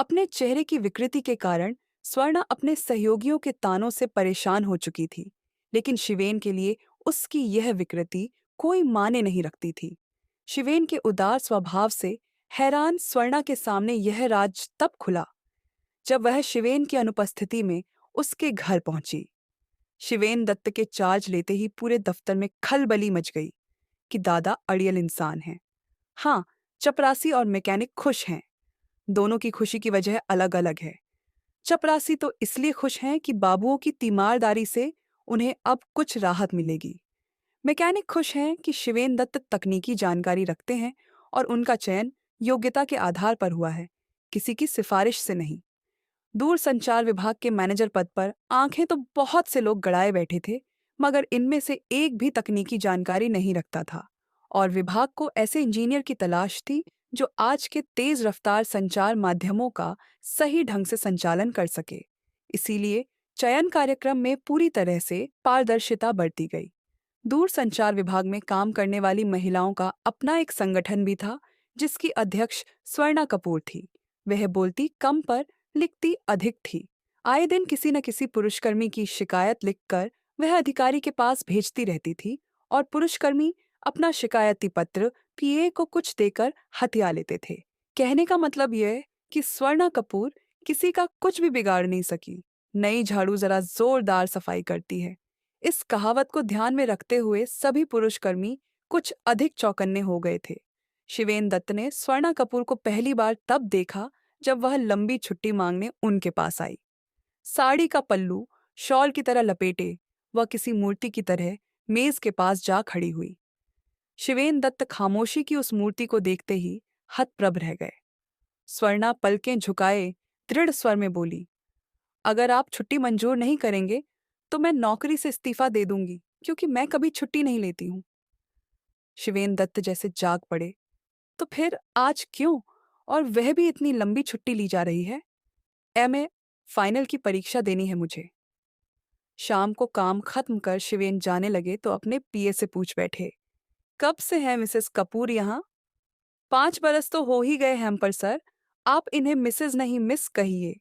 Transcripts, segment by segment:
अपने चेहरे की विकृति के कारण स्वर्णा अपने सहयोगियों के तानों से परेशान हो चुकी थी, लेकिन शिवेन के लिए उसकी यह विकृति कोई मायने नहीं रखती थी। शिवेन के उदार स्वभाव से हैरान स्वर्णा के सामने यह राज तब खुला जब वह शिवेन की अनुपस्थिति में उसके घर पहुंची। शिवेन दत्त के चार्ज लेते ही पूरे दफ्तर में खलबली मच गई कि दादा अड़ियल इंसान हैं। हाँ, चपरासी और मैकेनिक खुश हैं। दोनों की खुशी की वजह अलग अलग है। चपरासी तो इसलिए खुश हैं कि बाबुओं की तीमारदारी से उन्हें अब कुछ राहत मिलेगी। मैकेनिक खुश हैं कि शिवेन दत्त तकनीकी जानकारी रखते हैं और उनका चयन योग्यता के आधार पर हुआ है, किसी की सिफारिश से नहीं। दूर संचार विभाग के मैनेजर पद पर आंखें तो बहुत से लोग गड़ाए बैठे थे, मगर इनमें से एक भी तकनीकी जानकारी नहीं रखता था और विभाग को ऐसे इंजीनियर की तलाश थी जो आज के तेज रफ्तार संचार माध्यमों का सही ढंग से संचालन कर सके। इसीलिए चयन कार्यक्रम में पूरी तरह से पारदर्शिता बरती गई। दूर संचार विभाग में काम करने वाली महिलाओं का अपना एक संगठन भी था, जिसकी अध्यक्ष स्वर्णा कपूर थी। वह बोलती कम पर लिखती अधिक थी। आए दिन किसी न किसी पुरुषकर्मी की शिकायत लिखकर वह अधिकारी के पास भेजती रहती थी और पुरुषकर्मी अपना शिकायती पत्र पीए को कुछ देकर हथिया लेते थे। कहने का मतलब यह कि स्वर्णा कपूर किसी का कुछ भी बिगाड़ नहीं सकी। नई झाड़ू जरा जोरदार सफाई करती है। इस कहावत को ध्यान में रखते हुए सभी पुरुषकर्मी कुछ अधिक चौकन्ने हो गए थे। शिवेन दत्त ने स्वर्णा कपूर को पहली बार तब देखा जब वह लंबी छुट्टी मांगने उनके पास आई। साड़ी का पल्लू शॉल की तरह लपेटे वह किसी मूर्ति की तरह मेज के पास जा खड़ी हुई। शिवेन दत्त खामोशी की उस मूर्ति को देखते ही हतप्रभ रह गए। स्वर्णा पलकें झुकाए दृढ़ स्वर में बोली, अगर आप छुट्टी मंजूर नहीं करेंगे तो मैं नौकरी से इस्तीफा दे दूंगी, क्योंकि मैं कभी छुट्टी नहीं लेती हूं। शिवेन दत्त जैसे जाग पड़े, तो फिर आज क्यों, और वह भी इतनी लंबी छुट्टी ली जा रही है? एमए फाइनल की परीक्षा देनी है मुझे। शाम को काम खत्म कर शिवेन जाने लगे तो अपने पीए से पूछ बैठे, कब से है मिसेस कपूर यहाँ? 5 बरस तो हो ही गए हैं हम पर सर। आप इन्हें मिसेस नहीं मिस कहिए।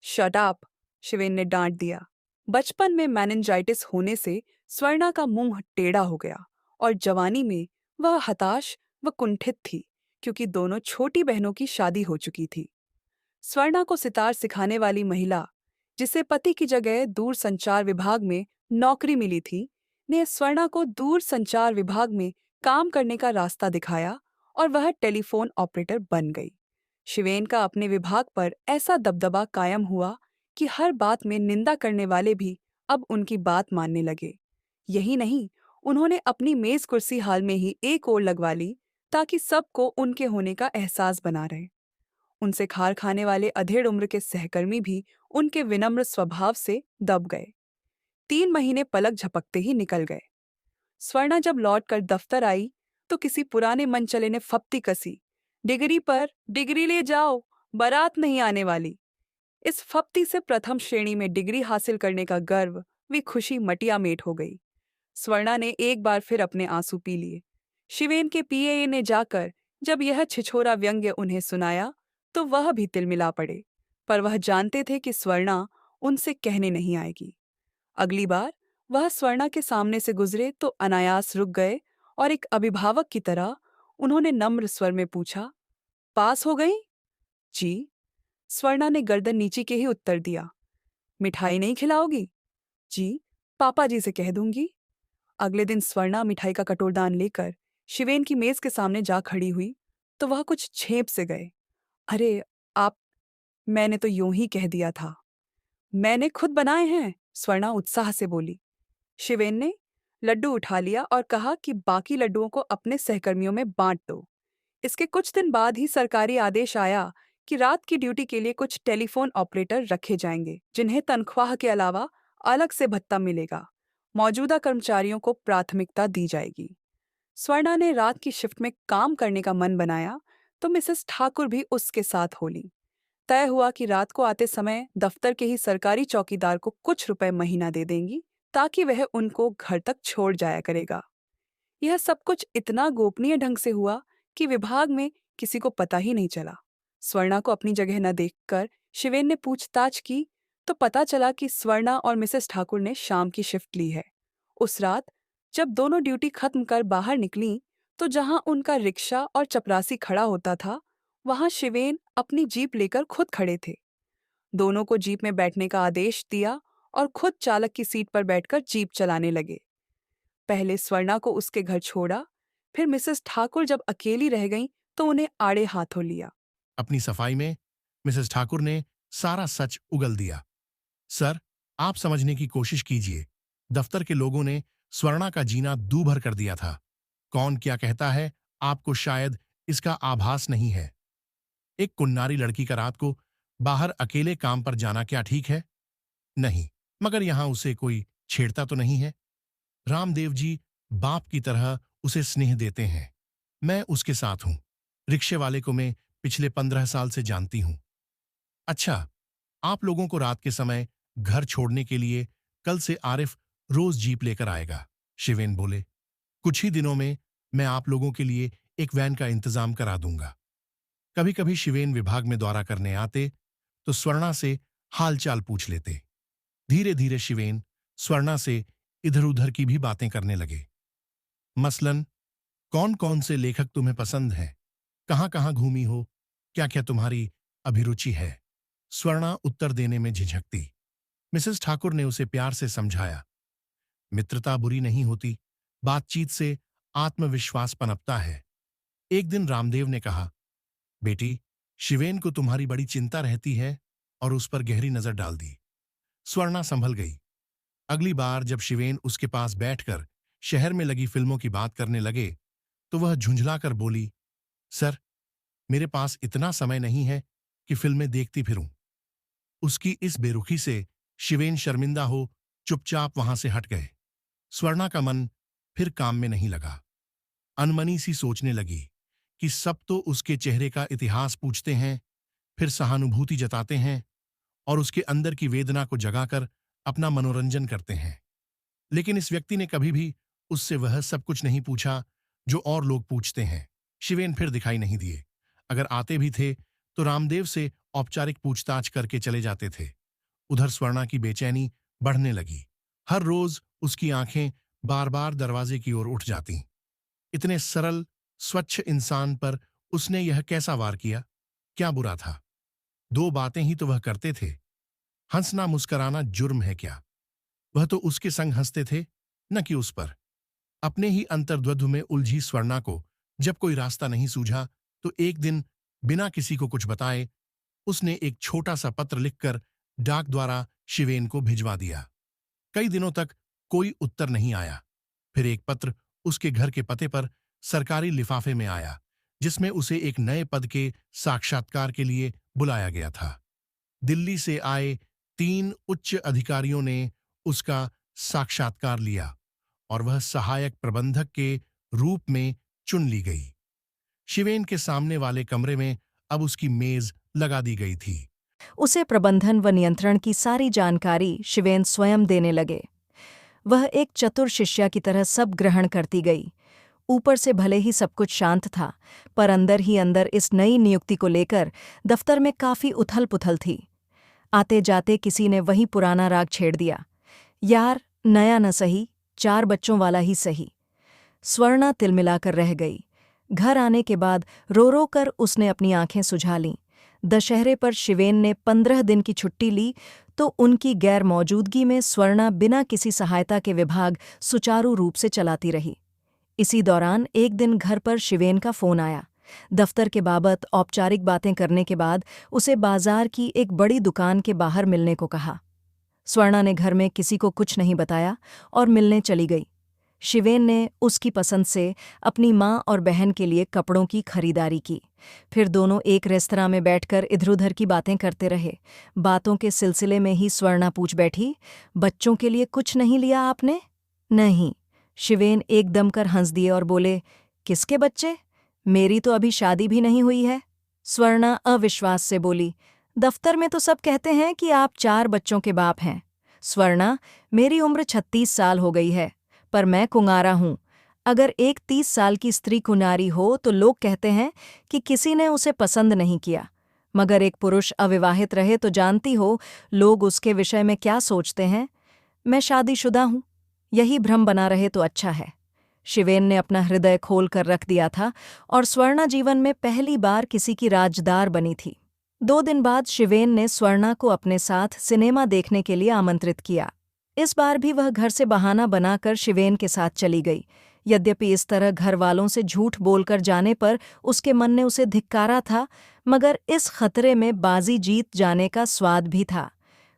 शट अप, शिवेन ने डांट दिया। बचपन में मेनिंजाइटिस होने से स्वर्णा का मुंह टेढ़ा हो गया और जवानी में वह हताश व कुंठित थी, क्योंकि दोनों छोटी बहनों की शादी हो चुकी थी। स्वर्णा को सितार सिखाने वाली महिला, जिसे पति की जगह दूर संचार विभाग में नौकरी मिली थी, ने स्वर्णा को दूर संचार विभाग में काम करने का रास्ता दिखाया और वह टेलीफोन ऑपरेटर बन गई। शिवेन का अपने विभाग पर ऐसा दबदबा कायम हुआ कि हर बात में निंदा करने वाले भी अब उनकी बात मानने लगे। यही नहीं, उन्होंने अपनी मेज कुर्सी हाल में ही एक ओर लगवा ली ताकि सबको उनके होने का एहसास बना रहे। उनसे खार खाने वाले अधेड़ उम्र के सहकर्मी भी उनके विनम्र स्वभाव से दब गए। 3 महीने पलक झपकते ही निकल गए। स्वर्णा जब लौट कर दफ्तर आई तो किसी पुराने मनचले ने फप्ती कसी, डिग्री पर डिग्री ले जाओ, बारात नहीं आने वाली। इस फप्ती से प्रथम श्रेणी में डिग्री हासिल करने का गर्व वी खुशी मटिया मेट हो गई। स्वर्णा ने एक बार फिर अपने आंसू पी लिए। शिवेन के पीए ने जाकर जब यह छिछोरा व्यंग्य उन्हें सुनाया तो वह भी तिलमिला पड़े, पर वह जानते थे कि स्वर्णा उनसे कहने नहीं आएगी। अगली बार वह स्वर्णा के सामने से गुजरे तो अनायास रुक गए और एक अभिभावक की तरह उन्होंने नम्र स्वर में पूछा, पास हो गई? जी। स्वर्णा ने गर्दन नीचे के ही उत्तर दिया। मिठाई नहीं खिलाओगी? जी, पापा जी से कह दूंगी। अगले दिन स्वर्णा मिठाई का कटोरदान लेकर शिवेन की मेज के सामने जा खड़ी हुई तो वह कुछ झेप से गए। अरे आप, मैंने तो यूं ही कह दिया था। मैंने खुद बनाए हैं, स्वर्णा उत्साह से बोली। शिवेन ने लड्डू उठा लिया और कहा कि बाकी लड्डुओं को अपने सहकर्मियों में बांट दो। इसके कुछ दिन बाद ही सरकारी आदेश आया कि रात की ड्यूटी के लिए कुछ टेलीफोन ऑपरेटर रखे जाएंगे, जिन्हें तनख्वाह के अलावा अलग से भत्ता मिलेगा। मौजूदा कर्मचारियों को प्राथमिकता दी जाएगी। स्वर्णा ने रात की शिफ्ट में काम करने का मन बनाया तो मिसेस ठाकुर भी उसके साथ हो ली। तय हुआ कि रात को आते समय दफ्तर के ही सरकारी चौकीदार को कुछ रुपए महीना दे देंगी ताकि वह उनको घर तक छोड़ जाया करेगा। यह सब कुछ इतना गोपनीय ढंग से हुआ कि विभाग में किसी को पता ही नहीं चला। स्वर्णा को अपनी जगह न देखकर शिवेन ने पूछताछ की तो पता चला कि स्वर्णा और मिसेस ठाकुर ने शाम की शिफ्ट ली है। उस रात जब दोनों ड्यूटी खत्म कर बाहर निकलीं, तो जहां उनका रिक्शा और चपरासी खड़ा होता था, वहां शिवेन अपनी जीप लेकर खुद खड़े थे। दोनों को जीप में बैठने का आदेश दिया और खुद चालक की सीट पर बैठकर जीप चलाने लगे। पहले स्वर्णा को उसके घर छोड़ा, फिर मिसेस ठाकुर जब अकेली रह गईं, तो उन्हें आड़े हाथों लिया। अपनी सफाई में मिसेस ठाकुर ने सारा सच उगल दिया। सर, आप समझने की कोशिश कीजिए। दफ्तर के लोगों ने स्वर्णा का जीना दूभर कर दिया था। कौन क्या कहता है, आपको शायद इसका आभास नहीं है। एक कुन्नारी लड़की का रात को बाहर अकेले काम पर जाना क्या ठीक है? नहीं, मगर यहां उसे कोई छेड़ता तो नहीं है। रामदेव जी बाप की तरह उसे स्नेह देते हैं। मैं उसके साथ हूं। रिक्शे वाले को मैं पिछले 15 साल से जानती हूं। अच्छा, आप लोगों को रात के समय घर छोड़ने के लिए कल से आरिफ रोज जीप लेकर आएगा, शिवेन बोले। कुछ ही दिनों में मैं आप लोगों के लिए एक वैन का इंतजाम करा दूंगा। कभी कभी शिवेन विभाग में दौरा करने आते तो स्वर्णा से हालचाल पूछ लेते। धीरे धीरे शिवेन स्वर्णा से इधर उधर की भी बातें करने लगे। मसलन, कौन कौन से लेखक तुम्हें पसंद हैं, कहाँ कहाँ घूमी हो, क्या क्या तुम्हारी अभिरुचि है। स्वर्णा उत्तर देने में झिझकती। मिसेस ठाकुर ने उसे प्यार से समझाया, मित्रता बुरी नहीं होती, बातचीत से आत्मविश्वास पनपता है। एक दिन रामदेव ने कहा, बेटी, शिवेन को तुम्हारी बड़ी चिंता रहती है, और उस पर गहरी नजर डाल दी। स्वर्णा संभल गई। अगली बार जब शिवेन उसके पास बैठकर शहर में लगी फिल्मों की बात करने लगे तो वह झुंझलाकर बोली, सर, मेरे पास इतना समय नहीं है कि फिल्में देखती फिरूं। उसकी इस बेरुखी से शिवेन शर्मिंदा हो चुपचाप वहां से हट गए। स्वर्णा का मन फिर काम में नहीं लगा। अनमनी सी सोचने लगी कि सब तो उसके चेहरे का इतिहास पूछते हैं, फिर सहानुभूति जताते हैं और उसके अंदर की वेदना को जगाकर अपना मनोरंजन करते हैं। लेकिन इस व्यक्ति ने कभी भी उससे वह सब कुछ नहीं पूछा जो और लोग पूछते हैं। शिवेन फिर दिखाई नहीं दिए। अगर आते भी थे तो रामदेव से औपचारिक पूछताछ करके चले जाते थे। उधर स्वर्णा की बेचैनी बढ़ने लगी। हर रोज उसकी आंखें बार बार दरवाजे की ओर उठ जातीं। इतने सरल, स्वच्छ इंसान पर उसने यह कैसा वार किया? क्या बुरा था? दो बातें ही तो वह करते थे। हंसना मुस्कराना जुर्म है क्या? वह तो उसके संग हंसते थे, न कि उस पर। अपने ही अंतर्द्वंद्व में उलझी स्वर्णा को जब कोई रास्ता नहीं सूझा तो एक दिन बिना किसी को कुछ बताए उसने एक छोटा सा पत्र लिखकर डाक द्वारा शिवेन को भिजवा दिया। कई दिनों तक कोई उत्तर नहीं आया। फिर एक पत्र उसके घर के पते पर सरकारी लिफाफे में आया, जिसमें उसे एक नए पद के साक्षात्कार के लिए बुलाया गया था। दिल्ली से आए 3 उच्च अधिकारियों ने उसका साक्षात्कार लिया और वह सहायक प्रबंधक के रूप में चुन ली गई। शिवेन के सामने वाले कमरे में अब उसकी मेज लगा दी गई थी। उसे प्रबंधन व नियंत्रण की सारी जानकारी शिवेन स्वयं देने लगे। वह एक चतुर शिष्या की तरह सब ग्रहण करती गई। ऊपर से भले ही सब कुछ शांत था, पर अंदर ही अंदर इस नई नियुक्ति को लेकर दफ्तर में काफी उथल-पुथल थी। आते जाते किसी ने वही पुराना राग छेड़ दिया, यार, नया न सही, 4 बच्चों वाला ही सही। स्वर्णा तिलमिलाकर रह गई। घर आने के बाद रो रो कर उसने अपनी आंखें सुझा लीं। दशहरे पर शिवेन ने 15 दिन की छुट्टी ली तो उनकी गैर मौजूदगी में स्वर्णा बिना किसी सहायता के विभाग सुचारू रूप से चलाती रही। इसी दौरान एक दिन घर पर शिवेन का फोन आया। दफ्तर के बाबत औपचारिक बातें करने के बाद उसे बाजार की एक बड़ी दुकान के बाहर मिलने को कहा। स्वर्णा ने घर में किसी को कुछ नहीं बताया और मिलने चली गई। शिवेन ने उसकी पसंद से अपनी माँ और बहन के लिए कपड़ों की खरीदारी की। फिर दोनों एक रेस्तरां में बैठकर इधर-उधर की बातें करते रहे। बातों के सिलसिले में ही स्वर्णा पूछ बैठी, बच्चों के लिए कुछ नहीं लिया आपने? नहीं। शिवेन एकदम कर हंस दिए और बोले, किसके बच्चे? मेरी तो अभी शादी भी नहीं हुई है। स्वर्णा अविश्वास से बोली, दफ्तर में तो सब कहते हैं कि आप 4 बच्चों के बाप हैं। स्वर्णा, मेरी उम्र 36 साल हो गई है, पर मैं कुंवारा हूं। अगर एक 30 साल की स्त्री कुंवारी हो तो लोग कहते हैं कि किसी ने उसे पसंद नहीं किया। मगर एक पुरुष अविवाहित रहे तो जानती हो लोग उसके विषय में क्या सोचते हैं। मैं शादीशुदा हूं, यही भ्रम बना रहे तो अच्छा है। शिवेन ने अपना हृदय खोल कर रख दिया था और स्वर्णा जीवन में पहली बार किसी की राजदार बनी थी। 2 दिन बाद शिवेन ने स्वर्णा को अपने साथ सिनेमा देखने के लिए आमंत्रित किया। इस बार भी वह घर से बहाना बनाकर शिवेन के साथ चली गई। यद्यपि इस तरह घर वालों से झूठ बोलकर जाने पर उसके मन ने उसे धिक्कारा था, मगर इस खतरे में बाजी जीत जाने का स्वाद भी था।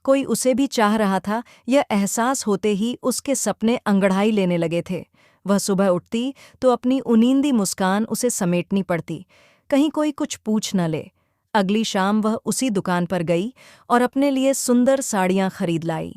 कोई उसे भी चाह रहा था, यह एहसास होते ही उसके सपने अंगड़ाई लेने लगे थे। वह सुबह उठती तो अपनी उनींदी मुस्कान उसे समेटनी पड़ती, कहीं कोई कुछ पूछ न ले। अगली शाम वह उसी दुकान पर गई और अपने लिए सुंदर साड़ियां खरीद लाई।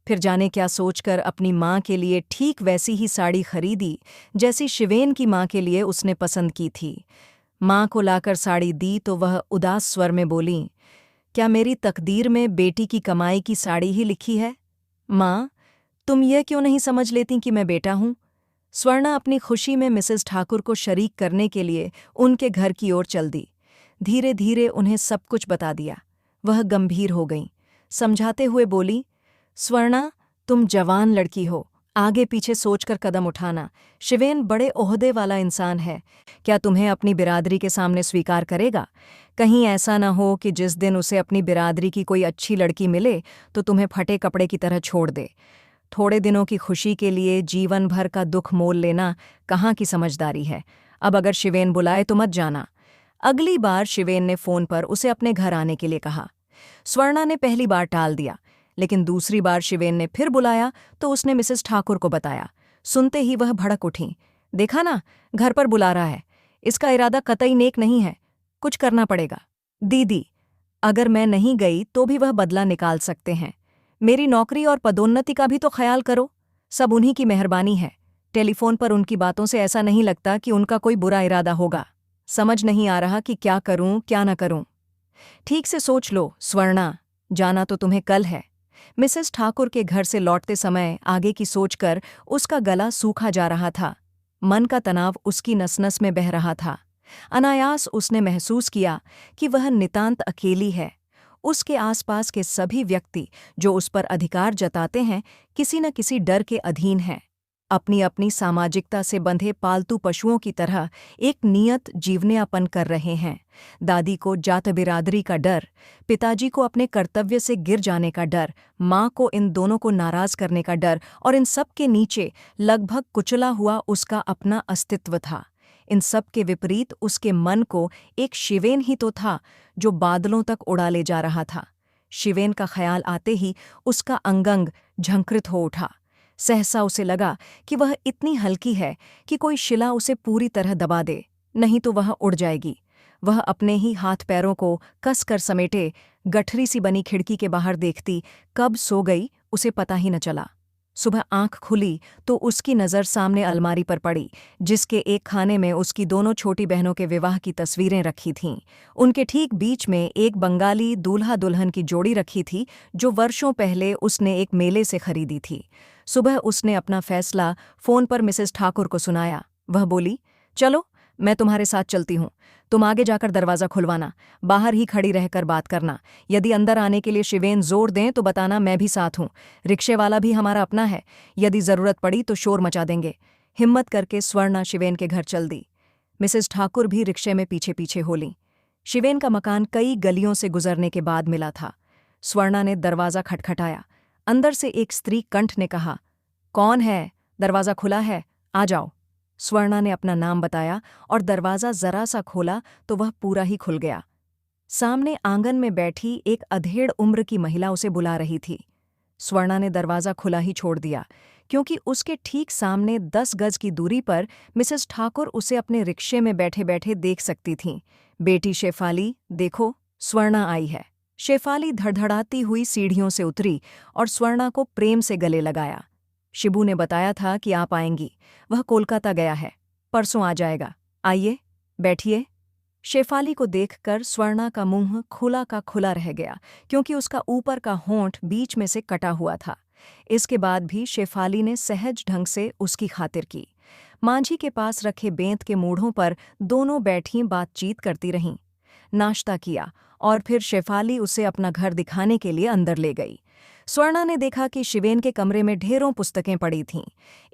फिर जाने क्या सोचकर अपनी माँ के लिए ठीक वैसी ही साड़ी खरीदी जैसी शिवेन की माँ के लिए उसने पसंद की थी। माँ को लाकर साड़ी दी तो वह उदास स्वर में बोली, क्या मेरी तकदीर में बेटी की कमाई की साड़ी ही लिखी है? माँ, तुम यह क्यों नहीं समझ लेती कि मैं बेटा हूँ? स्वर्णा अपनी खुशी में मिसेस ठाकुर को शरीक करने के लिए उनके घर की ओर चल दी। धीरे धीरे उन्हें सब कुछ बता दिया। वह गंभीर हो गईं, समझाते हुए बोली, स्वर्णा, तुम जवान लड़की हो, आगे पीछे सोचकर कदम उठाना। शिवेन बड़े ओहदे वाला इंसान है, क्या तुम्हें अपनी बिरादरी के सामने स्वीकार करेगा? कहीं ऐसा न हो कि जिस दिन उसे अपनी बिरादरी की कोई अच्छी लड़की मिले तो तुम्हें फटे कपड़े की तरह छोड़ दे। थोड़े दिनों की खुशी के लिए जीवन भर का दुख मोल लेना कहाँ की समझदारी है। अब अगर शिवेन बुलाए तो मत जाना। अगली बार शिवेन ने फोन पर उसे अपने घर आने के लिए कहा। स्वर्णा ने पहली बार टाल दिया, लेकिन दूसरी बार शिवेन ने फिर बुलाया तो उसने मिसेस ठाकुर को बताया। सुनते ही वह भड़क उठी, देखा ना, घर पर बुला रहा है, इसका इरादा कतई नेक नहीं है, कुछ करना पड़ेगा। दीदी, अगर मैं नहीं गई तो भी वह बदला निकाल सकते हैं। मेरी नौकरी और पदोन्नति का भी तो ख्याल करो, सब उन्हीं की मेहरबानी है। टेलीफोन पर उनकी बातों से ऐसा नहीं लगता कि उनका कोई बुरा इरादा होगा। समझ नहीं आ रहा कि क्या करूं क्या न करूं। ठीक से सोच लो स्वर्णा, जाना तो तुम्हें कल है। मिसेस ठाकुर के घर से लौटते समय आगे की सोचकर उसका गला सूखा जा रहा था। मन का तनाव उसकी नस-नस में बह रहा था। अनायास उसने महसूस किया कि वह नितांत अकेली है। उसके आसपास के सभी व्यक्ति जो उस पर अधिकार जताते हैं, किसी न किसी डर के अधीन हैं। अपनी अपनी सामाजिकता से बंधे पालतू पशुओं की तरह एक नियत जीवनयापन कर रहे हैं। दादी को जात बिरादरी का डर, पिताजी को अपने कर्तव्य से गिर जाने का डर, माँ को इन दोनों को नाराज करने का डर, और इन सब के नीचे लगभग कुचला हुआ उसका अपना अस्तित्व था। इन सब के विपरीत उसके मन को एक शिवेन ही तो था जो बादलों तक उड़ा ले जा रहा था। शिवेन का ख्याल आते ही उसका अंगंग झंकृत हो उठा। सहसा उसे लगा कि वह इतनी हल्की है कि कोई शिला उसे पूरी तरह दबा दे, नहीं तो वह उड़ जाएगी। वह अपने ही हाथ पैरों को कस कर समेटे गठरी सी बनी खिड़की के बाहर देखती कब सो गई उसे पता ही न चला। सुबह आंख खुली तो उसकी नज़र सामने अलमारी पर पड़ी, जिसके एक खाने में उसकी दोनों छोटी बहनों के विवाह की तस्वीरें रखी थीं। उनके ठीक बीच में एक बंगाली दूल्हा दुल्हन की जोड़ी रखी थी जो वर्षों पहले उसने एक मेले से खरीदी थी। सुबह उसने अपना फैसला फ़ोन पर मिसेस ठाकुर को सुनाया। वह बोली, चलो मैं तुम्हारे साथ चलती हूँ, तुम आगे जाकर दरवाज़ा खुलवाना, बाहर ही खड़ी रहकर बात करना। यदि अंदर आने के लिए शिवेन जोर दें तो बताना मैं भी साथ हूँ। रिक्शे वाला भी हमारा अपना है, यदि ज़रूरत पड़ी तो शोर मचा देंगे। हिम्मत करके स्वर्णा शिवेन के घर चल दी। मिसेस ठाकुर भी रिक्शे में पीछे पीछे हो लीं। शिवेन का मकान कई गलियों से गुजरने के बाद मिला था। स्वर्णा ने दरवाज़ा खटखटाया। अंदर से एक स्त्री कंठ ने कहा, कौन है? दरवाज़ा खुला है, आ जाओ। स्वर्णा ने अपना नाम बताया और दरवाज़ा जरा सा खोला तो वह पूरा ही खुल गया। सामने आंगन में बैठी एक अधेड़ उम्र की महिला उसे बुला रही थी। स्वर्णा ने दरवाज़ा खुला ही छोड़ दिया, क्योंकि उसके ठीक सामने 10 गज की दूरी पर मिसेस ठाकुर उसे अपने रिक्शे में बैठे बैठे देख सकती थीं। बेटी शेफाली, देखो, स्वर्णा आई है। शेफाली धड़धड़ाती हुई सीढ़ियों से उतरी और स्वर्णा को प्रेम से गले लगाया। शिबू ने बताया था कि आप आएंगी, वह कोलकाता गया है, परसों आ जाएगा। आइए, बैठिए। शेफाली को देखकर स्वर्णा का मुंह खुला का खुला रह गया, क्योंकि उसका ऊपर का होंठ बीच में से कटा हुआ था। इसके बाद भी शेफाली ने सहज ढंग से उसकी खातिर की। मांझी के पास रखे बेंत के मूढ़ों पर दोनों बैठी बातचीत करती रहीं। नाश्ता किया और फिर शेफाली उसे अपना घर दिखाने के लिए अंदर ले गई। स्वर्णा ने देखा कि शिवेन के कमरे में ढेरों पुस्तकें पड़ी थीं।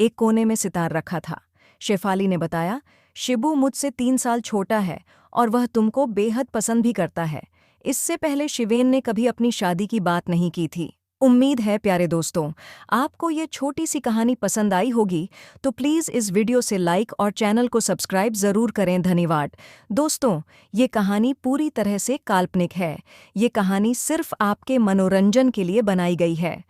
एक कोने में सितार रखा था। शेफाली ने बताया, शिबू मुझसे 3 साल छोटा है और वह तुमको बेहद पसंद भी करता है। इससे पहले शिवेन ने कभी अपनी शादी की बात नहीं की थी। उम्मीद है प्यारे दोस्तों, आपको ये छोटी सी कहानी पसंद आई होगी, तो प्लीज़ इस वीडियो से लाइक और चैनल को सब्सक्राइब ज़रूर करें। धन्यवाद। दोस्तों, ये कहानी पूरी तरह से काल्पनिक है। ये कहानी सिर्फ आपके मनोरंजन के लिए बनाई गई है।